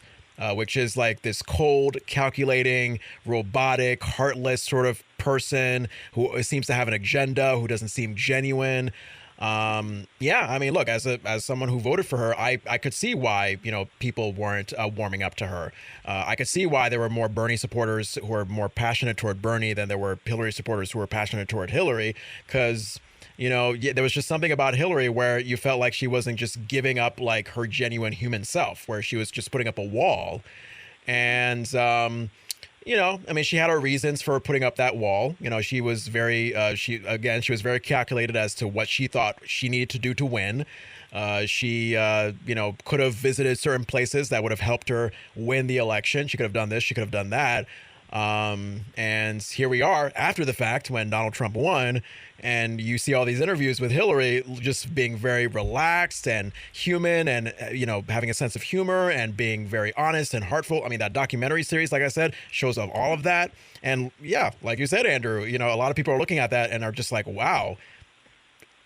which is like this cold, calculating, robotic, heartless sort of person who seems to have an agenda, who doesn't seem genuine. Yeah, I mean, look, as someone who voted for her, I could see why, people weren't warming up to her. I could see why there were more Bernie supporters who were more passionate toward Bernie than there were Hillary supporters who were passionate toward Hillary, because there was just something about Hillary where you felt like she wasn't just giving up like her genuine human self, where she was just putting up a wall. And, I mean, she had her reasons for putting up that wall. She was very, she was very calculated as to what she thought she needed to do to win. She could have visited certain places that would have helped her win the election. She could have done this. She could have done that. And here we are after the fact when Donald Trump won, and you see all these interviews with Hillary just being very relaxed and human and, having a sense of humor and being very honest and heartful. I mean, that documentary series, like I said, shows off all of that. And yeah, like you said, Andrew, a lot of people are looking at that and are just like, wow,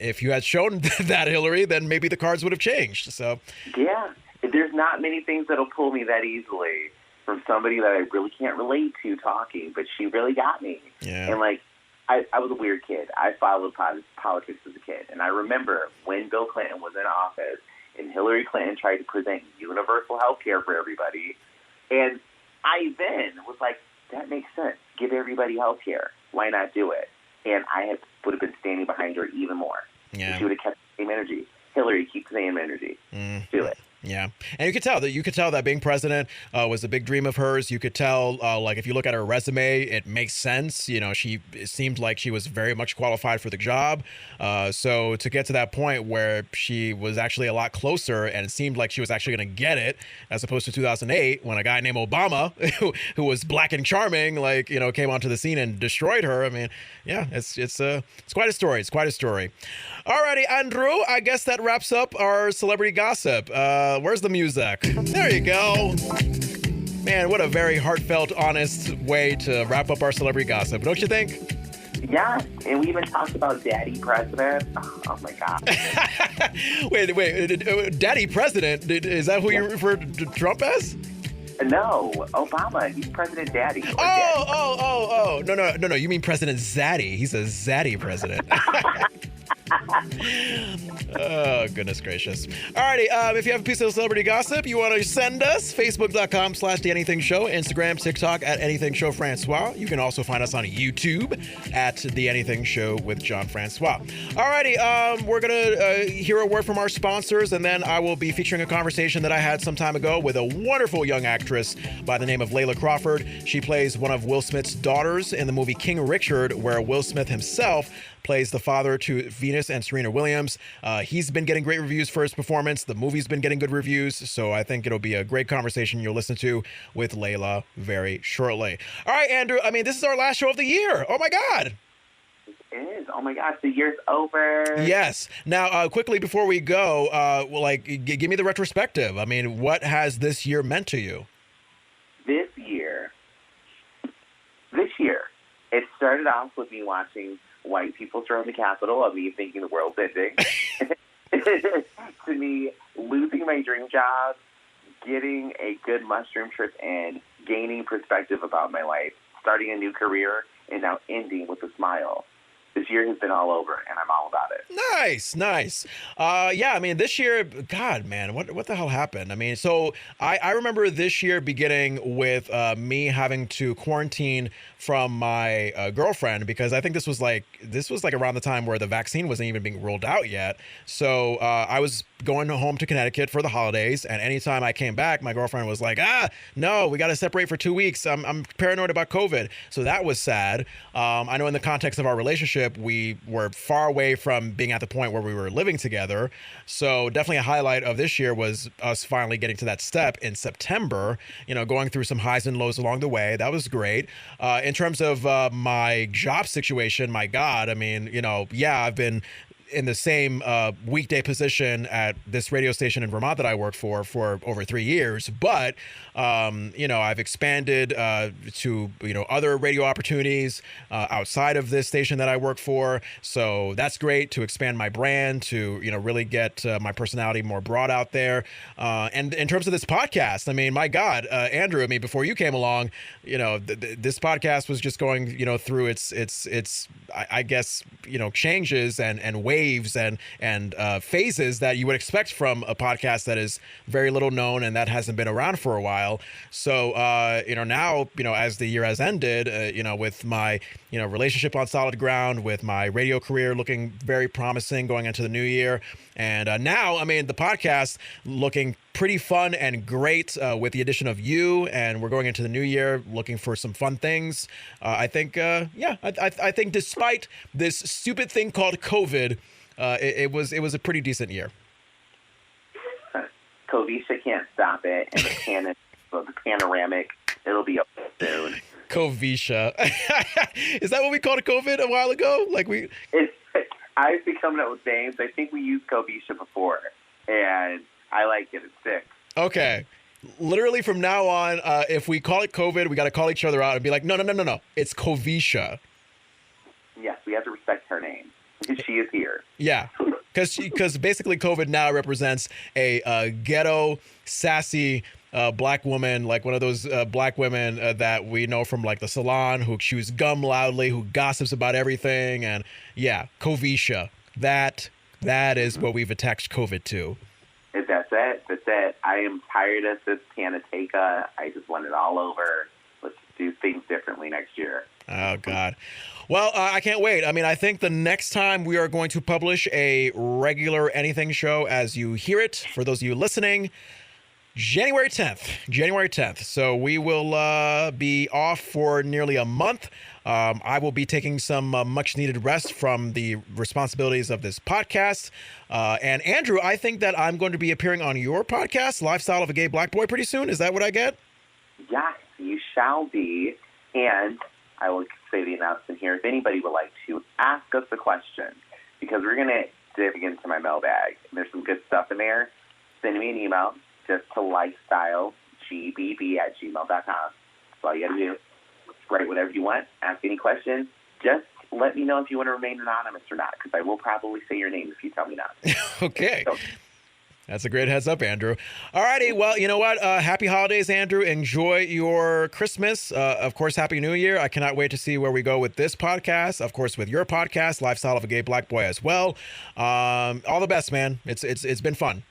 if you had shown that, Hillary, then maybe the cards would have changed. So yeah, there's not many things that'll pull me that easily from somebody that I really can't relate to talking, but she really got me. Yeah. And I was a weird kid. I followed politics as a kid. And I remember when Bill Clinton was in office and Hillary Clinton tried to present universal health care for everybody. And I then was like, that makes sense. Give everybody health care. Why not do it? And I would have been standing behind her even more. Yeah. She would have kept the same energy. Hillary, keep the same energy. Do it. Yeah. And you could tell that being president was a big dream of hers. You could tell, if you look at her resume, it makes sense. It seemed like she was very much qualified for the job. So to get to that point where she was actually a lot closer and it seemed like she was actually going to get it, as opposed to 2008 when a guy named Obama, who was black and charming, came onto the scene and destroyed her. I mean, yeah, it's quite a story. It's quite a story. Alrighty, Andrew, I guess that wraps up our celebrity gossip. Where's the music? There you go. Man, what a very heartfelt, honest way to wrap up our celebrity gossip, don't you think? Yeah, and we even talked about Daddy President. Oh my God. Wait, Daddy President? Is that who you refer to Trump as? No, Obama. He's President Daddy. Oh. No. You mean President Zaddy. He's a Zaddy president. Oh, goodness gracious. Alrighty, if you have a piece of celebrity gossip you want to send us, Facebook.com/The Show, Instagram, TikTok @Anything Francois. You can also find us on YouTube @The Show with John Francois. Alrighty, we're going to hear a word from our sponsors, and then I will be featuring a conversation that I had some time ago with a wonderful young actress by the name of Layla Crawford. She plays one of Will Smith's daughters in the movie King Richard, where Will Smith himself plays the father to Venus and Serena Williams. He's been getting great reviews for his performance. The movie's been getting good reviews, so I think it'll be a great conversation you'll listen to with Layla very shortly. All right, Andrew, I mean, this is our last show of the year. Oh, my God. It is. Oh, my gosh, the year's over. Yes. Now, quickly before we go, give me the retrospective. I mean, what has this year meant to you? This year, it started off with me watching white people storm the Capitol, of me thinking the world's ending, to me losing my dream job, getting a good mushroom trip in, gaining perspective about my life, starting a new career, and now ending with a smile. This year has been all over, and I'm all about it. Nice. Yeah, I mean, this year, God, man, what the hell happened? I mean, so I remember this year beginning with me having to quarantine from my girlfriend, because I think this was like around the time where the vaccine wasn't even being rolled out yet. So I was going home to Connecticut for the holidays, and anytime I came back, my girlfriend was like, no, we got to separate for 2 weeks. I'm paranoid about COVID. So that was sad. I know in the context of our relationship, we were far away from being at the point where we were living together. So definitely a highlight of this year was us finally getting to that step in September, going through some highs and lows along the way. That was great. In terms of my job situation, my God, I mean, I've been in the same weekday position at this radio station in Vermont that I work for over 3 years. But, I've expanded to, other radio opportunities outside of this station that I work for. So that's great to expand my brand, to, really get my personality more broad out there. And in terms of this podcast, I mean, my God, Andrew, I mean, before you came along, this podcast was just going, through its I guess, changes and waves waves and phases that you would expect from a podcast that is very little known and that hasn't been around for a while. So, now, as the year has ended, with my, relationship on solid ground, with my radio career looking very promising going into the new year. And now, the podcast looking pretty fun and great with the addition of you. And we're going into the new year looking for some fun things. I think despite this stupid thing called COVID, it was a pretty decent year. Covisha can't stop it, and the panoramic, it'll be up soon. Covisha. Is that what we called COVID a while ago? I've been coming up with names. I think we used Covisha before, and I like it. It's sick. Okay. Literally from now on, if we call it COVID, we got to call each other out and be like, no. It's Covisha. Yes, we have to respect her name because she is here. Yeah, because basically COVID now represents a ghetto, sassy black woman, like one of those black women that we know from like the salon, who chews gum loudly, who gossips about everything. And yeah, Covisha. That is what we've attached COVID to. That's it. I am tired of this Panateka. I just want it all over. Let's do things differently next year. Oh, God. Well, I can't wait. I think the next time we are going to publish a regular anything show as you hear it, for those of you listening, January 10th. So we will be off for nearly a month. I will be taking some much needed rest from the responsibilities of this podcast. And Andrew, I think that I'm going to be appearing on your podcast, Lifestyle of a Gay Black Boy, pretty soon. Is that what I get? Yes, you shall be. And I will say the announcement here. If anybody would like to ask us a question, because we're going to dig into my mailbag. There's some good stuff in there. Send me an email just to lifestylegbb@gmail.com. That's all you got to do. Write whatever you want. Ask any questions. Just let me know if you want to remain anonymous or not, because I will probably say your name if you tell me not. Okay. So, that's a great heads up, Andrew. All righty. Well, you know what? Happy holidays, Andrew. Enjoy your Christmas. Of course, Happy New Year. I cannot wait to see where we go with this podcast. Of course, with your podcast, Lifestyle of a Gay Black Boy as well. All the best, man. It's been fun.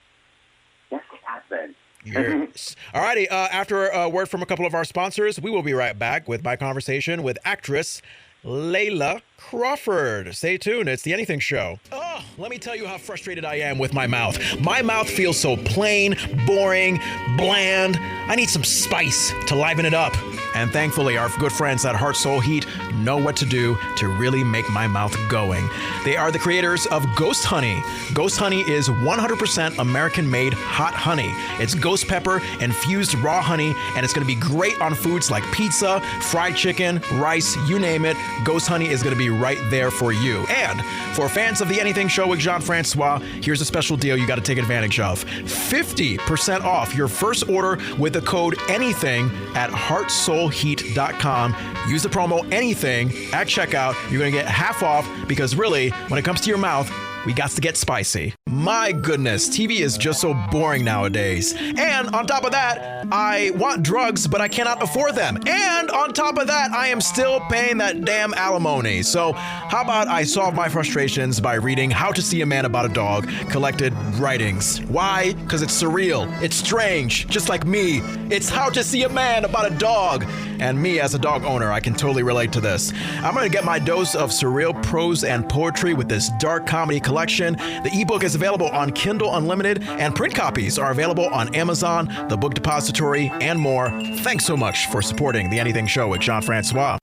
Yes, it has been. Yes. All righty. After a word from a couple of our sponsors, we will be right back with my conversation with actress Layla Crawford. Stay tuned. It's The Anything Show. Oh, let me tell you how frustrated I am with my mouth. My mouth feels so plain, boring, bland. I need some spice to liven it up. And thankfully, our good friends at Heart Soul Heat know what to do to really make my mouth going. They are the creators of Ghost Honey. Ghost Honey is 100% American-made hot honey. It's ghost pepper infused raw honey, and it's going to be great on foods like pizza, fried chicken, rice, you name it. Ghost Honey is going to be right there for you. And for fans of The Anything Show with Jean-Francois, here's a special deal you got to take advantage of. 50% off your first order with the code ANYTHING at heartsoulheat.com. Use the promo ANYTHING at checkout. You're going to get half off because really, when it comes to your mouth, we got to get spicy. My goodness, TV is just so boring nowadays. And on top of that, I want drugs, but I cannot afford them. And on top of that, I am still paying that damn alimony. So how about I solve my frustrations by reading How to See a Man About a Dog, collected writings. Why? Because it's surreal. It's strange. Just like me. It's How to See a Man About a Dog. And me as a dog owner, I can totally relate to this. I'm going to get my dose of surreal prose and poetry with this dark comedy collection. The ebook is available on Kindle Unlimited, and print copies are available on Amazon, the Book Depository, and more. Thanks so much for supporting The Anything Show with Jean-Francois.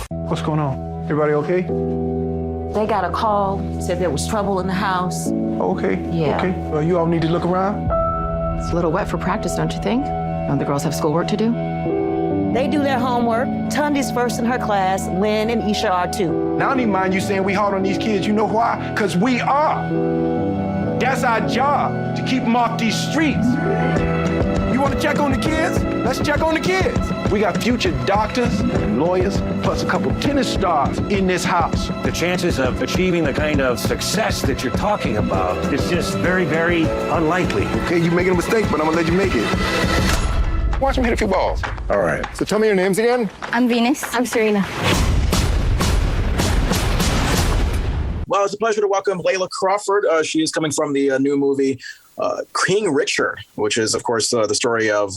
What's going on? Everybody okay? They got a call, said there was trouble in the house. Okay. Yeah. Okay. You all need to look around? It's a little wet for practice, don't you think? Don't the girls have schoolwork to do? They do their homework. Tundi's first in her class. Lynn and Isha are too. Now I don't even mind you saying we hard on these kids. You know why? Because we are. That's our job, to keep them off these streets. You want to check on the kids? Let's check on the kids. We got future doctors and lawyers, plus a couple tennis stars in this house. The chances of achieving the kind of success that you're talking about is just very, very unlikely. Okay, you're making a mistake, but I'm gonna let you make it. Watch me hit a few balls. All right, so tell me your names again. I'm Venus. I'm Serena. Well, it's a pleasure to welcome Layla Crawford. She is coming from the new movie King Richard, which is, of course, the story of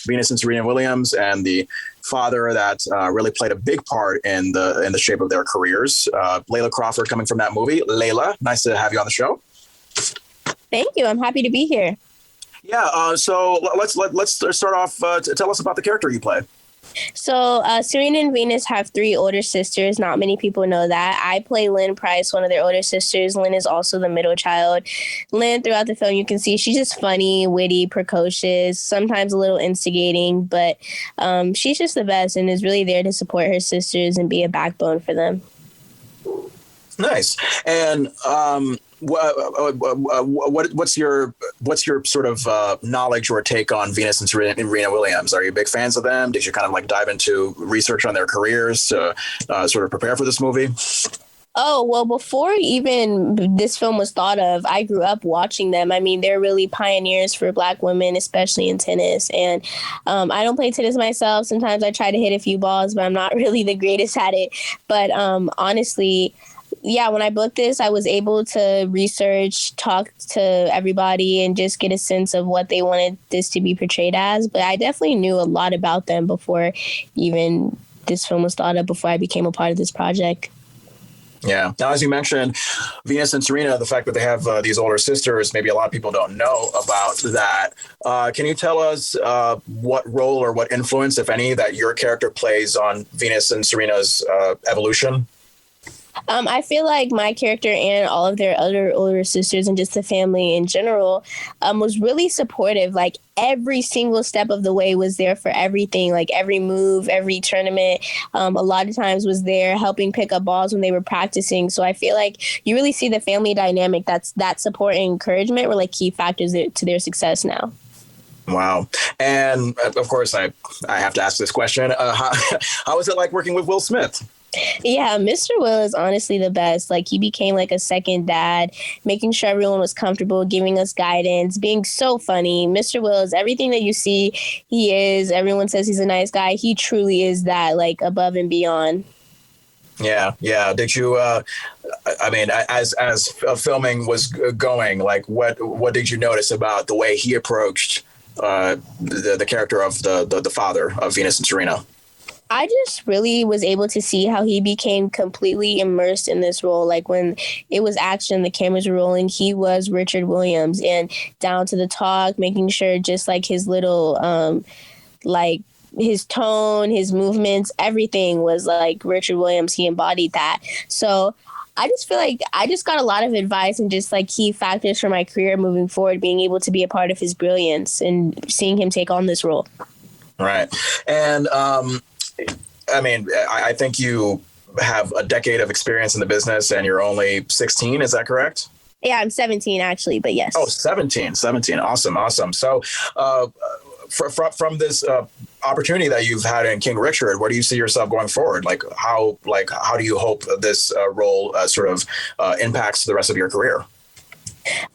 Venus and Serena Williams and the father that really played a big part in the shape of their careers. Layla Crawford coming from that movie. Layla, nice to have you on the show. Thank you. I'm happy to be here. Yeah. So let's start off. Tell us about the character you play. So Serena and Venus have 3 older sisters. Not many people know that. I play Lynn Price, one of their older sisters. Lynn is also the middle child. Lynn, throughout the film, you can see she's just funny, witty, precocious, sometimes a little instigating, but she's just the best and is really there to support her sisters and be a backbone for them. Nice. And what's your sort of knowledge or take on Venus and Serena Williams? Are you big fans of them? Did you kind of like dive into research on their careers to sort of prepare for this movie? Oh, well, before even this film was thought of, I grew up watching them. I mean, they're really pioneers for Black women, especially in tennis. And I don't play tennis myself. Sometimes I try to hit a few balls, but I'm not really the greatest at it. But honestly, yeah, when I booked this, I was able to research, talk to everybody, and just get a sense of what they wanted this to be portrayed as. But I definitely knew a lot about them before even this film was thought of, before I became a part of this project. Yeah. Now, as you mentioned, Venus and Serena, the fact that they have these older sisters, maybe a lot of people don't know about that. Can you tell us what role or what influence, if any, that your character plays on Venus and Serena's evolution? I feel like my character and all of their other older sisters and just the family in general was really supportive. Like every single step of the way was there for everything, like every move, every tournament. A lot of times was there helping pick up balls when they were practicing. So I feel like you really see the family dynamic. That support and encouragement were like key factors to their success now. Wow. And of course, I have to ask this question. How was it like working with Will Smith? Yeah, Mr. Will is honestly the best. Like, he became like a second dad, making sure everyone was comfortable, giving us guidance, being so funny. Mr. Will is everything that you see he is. Everyone says he's a nice guy. He truly is that, like, above and beyond. Yeah. Did you, I mean, as filming was going, like, what did you notice about the way he approached the character of the father of Venus and Serena? I just really was able to see how he became completely immersed in this role. Like when it was action, the cameras were rolling, he was Richard Williams, and down to the talk, making sure just like his little, like his tone, his movements, everything was like Richard Williams. He embodied that. So I just feel like I just got a lot of advice and just like key factors for my career moving forward, being able to be a part of his brilliance and seeing him take on this role. Right. And, I mean, I think you have a decade of experience in the business and you're only 16. Is that correct? Yeah, I'm 17 actually, but yes. Oh, 17. Awesome. So from this opportunity that you've had in King Richard, where do you see yourself going forward? How do you hope this role sort of impacts the rest of your career?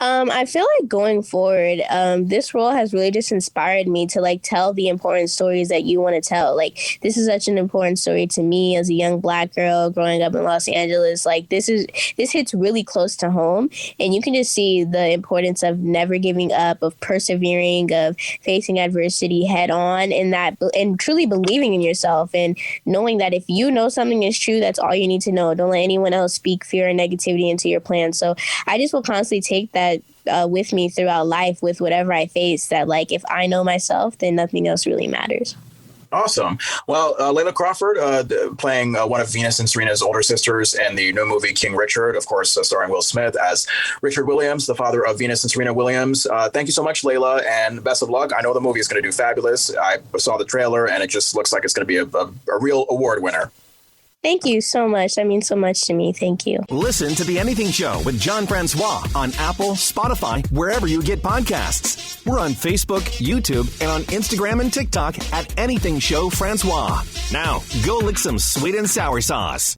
I feel like going forward, this role has really just inspired me to like tell the important stories that you want to tell. Like, this is such an important story to me as a young Black girl growing up in Los Angeles. Like, this hits really close to home, and you can just see the importance of never giving up, of persevering, of facing adversity head on, and truly believing in yourself and knowing that if you know something is true, that's all you need to know. Don't let anyone else speak fear and negativity into your plan. So I just will constantly take that with me throughout life with whatever I face, that like if I know myself, then nothing else really matters. Awesome. Well, Layla Crawford playing one of Venus and Serena's older sisters in the new movie King Richard, of course, starring Will Smith as Richard Williams, the father of Venus and Serena Williams. Thank you so much, Layla, and best of luck. I know the movie is going to do fabulous. I saw the trailer, and it just looks like it's going to be a real award winner. Thank you so much. That means so much to me. Thank you. Listen to The Anything Show with John Francois on Apple, Spotify, wherever you get podcasts. We're on Facebook, YouTube, and on Instagram and TikTok at Anything Show Francois. Now, go lick some sweet and sour sauce.